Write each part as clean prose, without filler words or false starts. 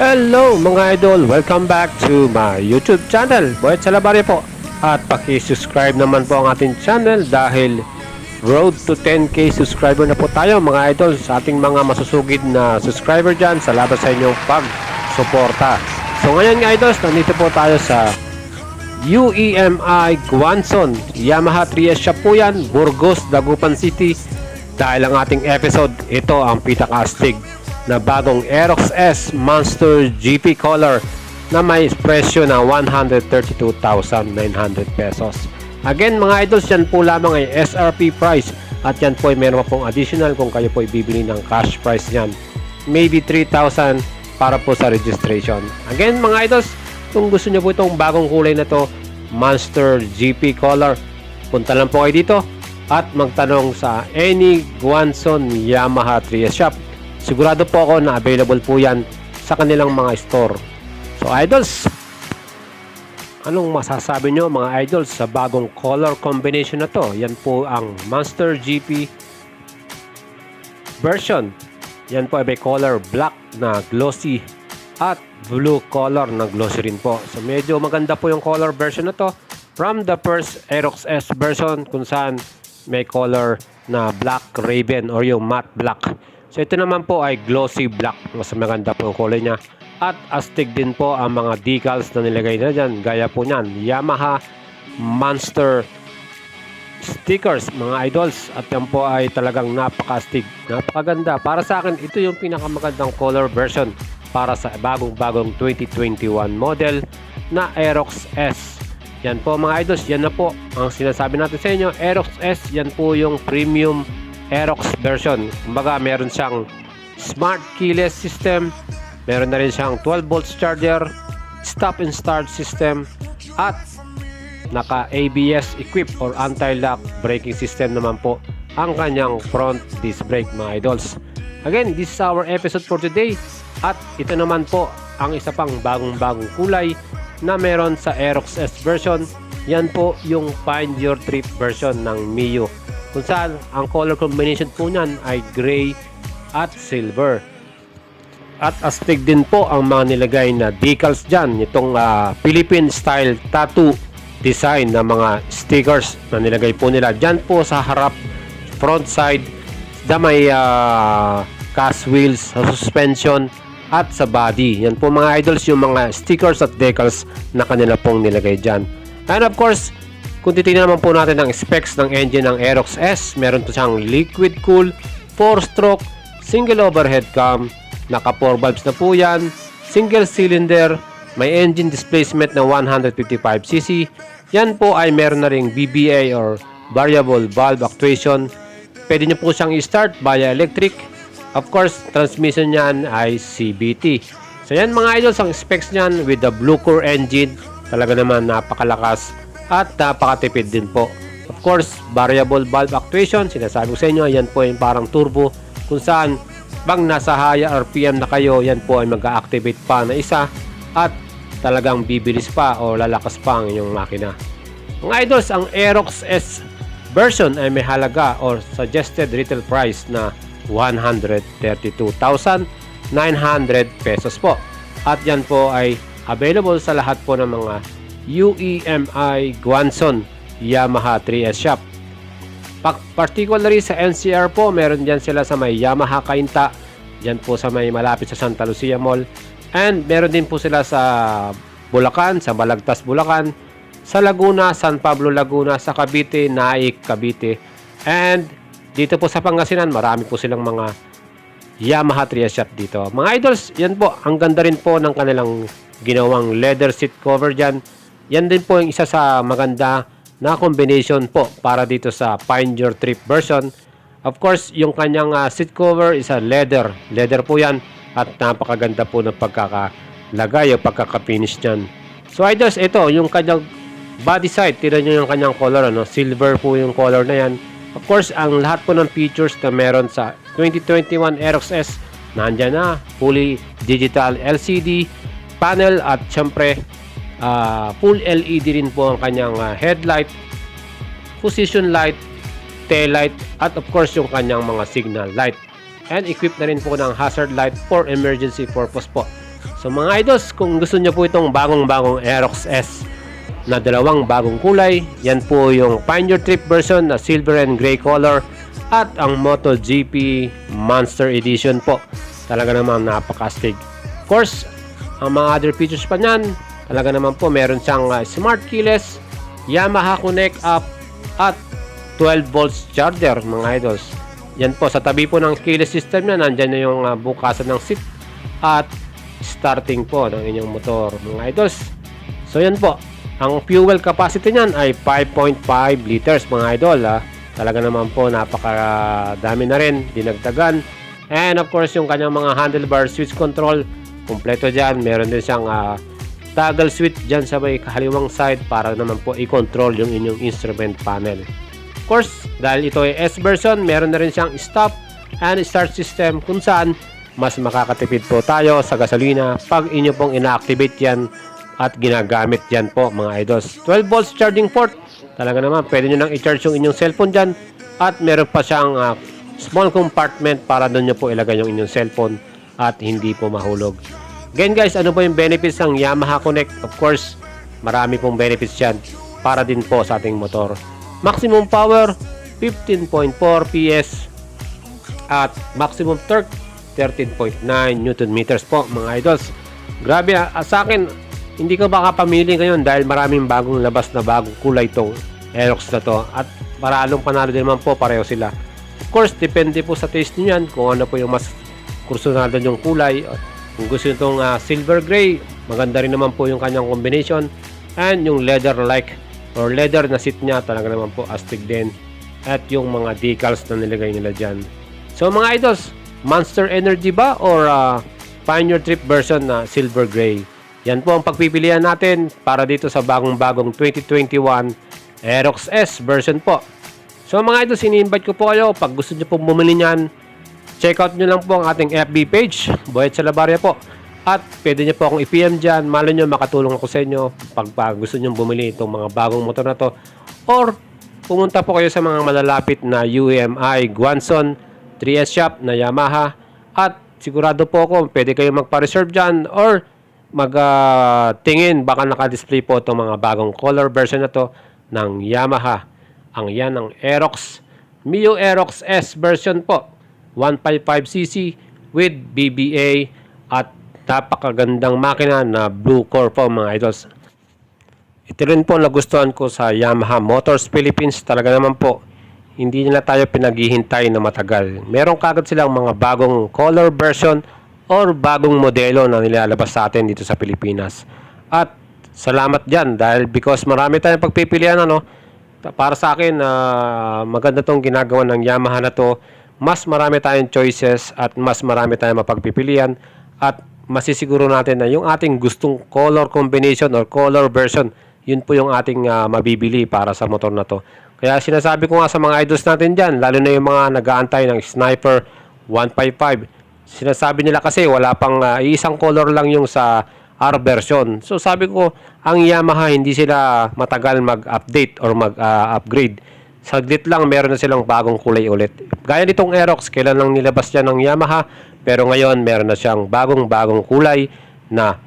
Hello mga idol! Welcome back to my YouTube channel. Boyet Salabarya po. At paki-subscribe naman po ang ating channel dahil road to 10k subscriber na po tayo mga idol sa ating mga masusugid na subscriber dyan. Salamat sa inyong pag-suporta. So ngayon nga idols, nandito po tayo sa UEMI Guanzon Yamaha 3S shop po yan, Burgos, Dagupan City. Dahil ang ating episode, ito ang pinaka-astig na bagong Aerox S Monster GP Color na may presyo na 132,900 pesos. Again mga idols, yan po lamang ay SRP price at yan po ay meron pong additional kung kayo po ay bibili ng cash price niyan. Maybe 3,000 para po sa registration. Again mga idols, kung gusto nyo po itong bagong kulay na to, Monster GP Color, punta lang po kayo dito at magtanong sa any Guanzon Yamaha 3S shop. Sigurado po ako na available po yan sa kanilang mga store. So idols, anong masasabi nyo mga idols sa bagong color combination na to? Yan po ang Monster GP version. Yan po ay may color black na glossy at blue color na glossy rin po. So medyo maganda po yung color version na to from the first Aerox S version kung saan may color na black raven or yung matte black. So ito naman po ay glossy black. Mas maganda po yung kulay niya. At astig din po ang mga decals na nilagay na dyan. Gaya po niyan, Yamaha Monster stickers mga idols. At yan po ay talagang napaka-astig, napakaganda. Para sa akin, ito yung pinakamagandang color version para sa bagong 2021 model na Aerox S. Yan po mga idols, yan na po ang sinasabi natin sa inyo. Aerox S, yan po yung premium Aerox version. Kumbaga meron siyang smart keyless system, meron na rin siyang 12 volts charger, stop and start system, at naka ABS equipped or anti-lock braking system naman po ang kanyang front disc brake mga idols. Again, this is our episode for today at ito naman po ang isa pang bagong kulay na meron sa Aerox S version. Yan po yung Find Your Trip version ng Mio, kung saan ang color combination po niyan ay gray at silver. At astig din po ang mga nilagay na decals dyan. Itong Philippine style tattoo design na mga stickers na nilagay po nila dyan po sa harap, front side, na may cast wheels, sa suspension at sa body. Yan po mga idols yung mga stickers at decals na kanila pong nilagay dyan. And of course, kung titingnan naman po natin ang specs ng engine ng Aerox S, meron po siyang liquid cool, 4-stroke, single overhead cam, naka 4 valves na po yan, single cylinder, may engine displacement na 155cc. Yan po ay meron na ring VVA or variable valve actuation. Pwede nyo po siyang i-start via electric. Of course, transmission niyan ay CVT. So yan mga idols, ang specs niyan with the Blue Core engine, talaga naman napakalakas at napakatipid din po. Of course, variable valve actuation, sinasabi ko sa inyo, yan po yung parang turbo kung saan pag nasa high RPM na kayo, yan po ay mag-activate pa na isa at talagang bibilis pa o lalakas pa ang inyong makina. Mga idols, ang Aerox S version ay may halaga or suggested retail price na 132,900 pesos po. At yan po ay available sa lahat po ng mga UEMI Guanzon Yamaha 3S shop. Particularly sa NCR po, meron dyan sila sa may Yamaha Cainta, dyan po sa may malapit sa Santa Lucia Mall, and meron din po sila sa Bulacan, sa Balagtas Bulacan, sa Laguna, San Pablo Laguna, sa Cavite, Naik Cavite, and dito po sa Pangasinan, marami po silang mga Yamaha 3S shop dito. Mga idols, yan po, ang ganda rin po ng kanilang ginawang leather seat cover dyan. Yan din po yung isa sa maganda na combination po para dito sa Find Your Trip version. Of course, yung kanyang seat cover is a leather. Leather po yan at napakaganda po ng pagkakalagay o pagkaka-finish dyan. So idols, ito yung kanyang body side. Tira nyo yung kanyang color, ano? Silver po yung color na yan. Of course, ang lahat po ng features na meron sa 2021 Aerox S, nandyan na. Fully digital LCD panel at syempre full LED rin po ang kanyang headlight, position light, tail light, at of course yung kanyang mga signal light. And equipped na rin po ng hazard light for emergency purpose po. So mga idols, kung gusto nyo po itong bagong-bagong Aerox S na dalawang bagong kulay, yan po yung Pioneer Trip version na silver and gray color at ang MotoGP Monster Edition po. Talaga naman napaka-astig. Of course, ang mga other features pa niyan, talaga naman po meron siyang smart keyless, Yamaha Connect app at 12 volts charger mga idols. Yan po, sa tabi po ng keyless system niya, nandyan na yung bukasan ng seat at starting po ng inyong motor mga idols. So yan po, ang fuel capacity niyan ay 5.5 liters mga idol. Talaga naman po napakadami na rin, dinagdagan. And of course yung kanyang mga handlebar switch control, kumpleto dyan. Meron din siyang toggle switch dyan sa may kaliwang side para naman po i-control yung inyong instrument panel. Of course, dahil ito ay S version, meron na rin siyang stop and start system kung saan mas makakatipid po tayo sa gasolina pag inyo pong ina-activate yan at ginagamit yan po mga idols. 12 volts charging port, talaga naman pwede nyo nang i-charge yung inyong cellphone dyan at meron pa siyang small compartment para doon nyo po ilagay yung inyong cellphone at hindi po mahulog. Again guys, ano po yung benefits ng Yamaha Connect? Of course, marami pong benefits yan para din po sa ating motor. Maximum power 15.4 PS at maximum torque 13.9 Newton meters po mga idols. Grabe, sa akin hindi ko baka pamili ngayon dahil maraming bagong labas na bagong kulay itong Aerox na to at paralong panalo din naman po, pareho sila. Of course, depende po sa taste niyo yan kung ano po yung mas kursunado yung kulay. Kung gusto nyo itong silver gray, maganda rin naman po yung kanyang combination, and yung leather like or leather na seat niya talaga naman po astig din, at yung mga decals na nilagay nila dyan. So mga idols, Monster Energy ba or Pioneer Trip version na silver gray? Yan po ang pagpipilian natin para dito sa bagong-bagong 2021 Aerox S version po. So mga idols, ini-invite ko po kayo pag gusto nyo pong bumili nyan, check out nyo lang po ang ating FB page, Boyet Salabarria po. At pwede nyo po akong i-PM dyan, malo nyo makatulong ako sa inyo pag gusto nyo bumili itong mga bagong motor na to. Or pumunta po kayo sa mga malalapit na UMI Guanzon 3S shop na Yamaha at sigurado po ako pwede kayo magpa-reserve dyan or mag-tingin, baka naka-display po itong mga bagong color version na to ng Yamaha. Ang yan ang Aerox Mio Aerox S version po, 155cc with BBA at napakagandang makina na blue core po mga idols. Ito rin po nagustuhan ko sa Yamaha Motors Philippines, talaga naman po hindi nila tayo pinaghihintay na matagal. Meron kagad silang mga bagong color version or bagong modelo na nilalabas sa atin dito sa Pilipinas. At salamat dyan dahil because marami tayong pagpipilian. Para sa akin, maganda tong ginagawa ng Yamaha na to. Mas marami tayong choices at mas marami tayong mapagpipilian at masisiguro natin na yung ating gustong color combination or color version, yun po yung ating mabibili para sa motor na to. Kaya sinasabi ko nga sa mga idols natin dyan, lalo na yung mga nag-aantay ng Sniper 155. Sinasabi nila kasi wala pang isang color lang yung sa R version. So sabi ko, ang Yamaha hindi sila matagal mag-update or mag-upgrade. Saglit lang meron na silang bagong kulay ulit. Gaya nitong Aerox, kailan lang nilabas yan ng Yamaha, pero ngayon meron na siyang bagong kulay na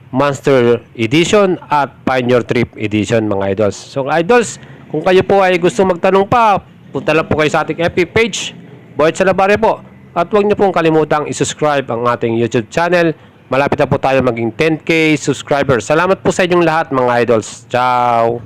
Monster Edition at Pioneer Trip Edition mga idols. So idols, kung kayo po ay gusto magtanong pa, punta lang po kayo sa ating FB page, Boyet Salabarria po. At huwag niyo pong kalimutang i-subscribe ang ating YouTube channel. Malapit na po tayo maging 10K subscribers. Salamat po sa inyong lahat mga idols. Ciao!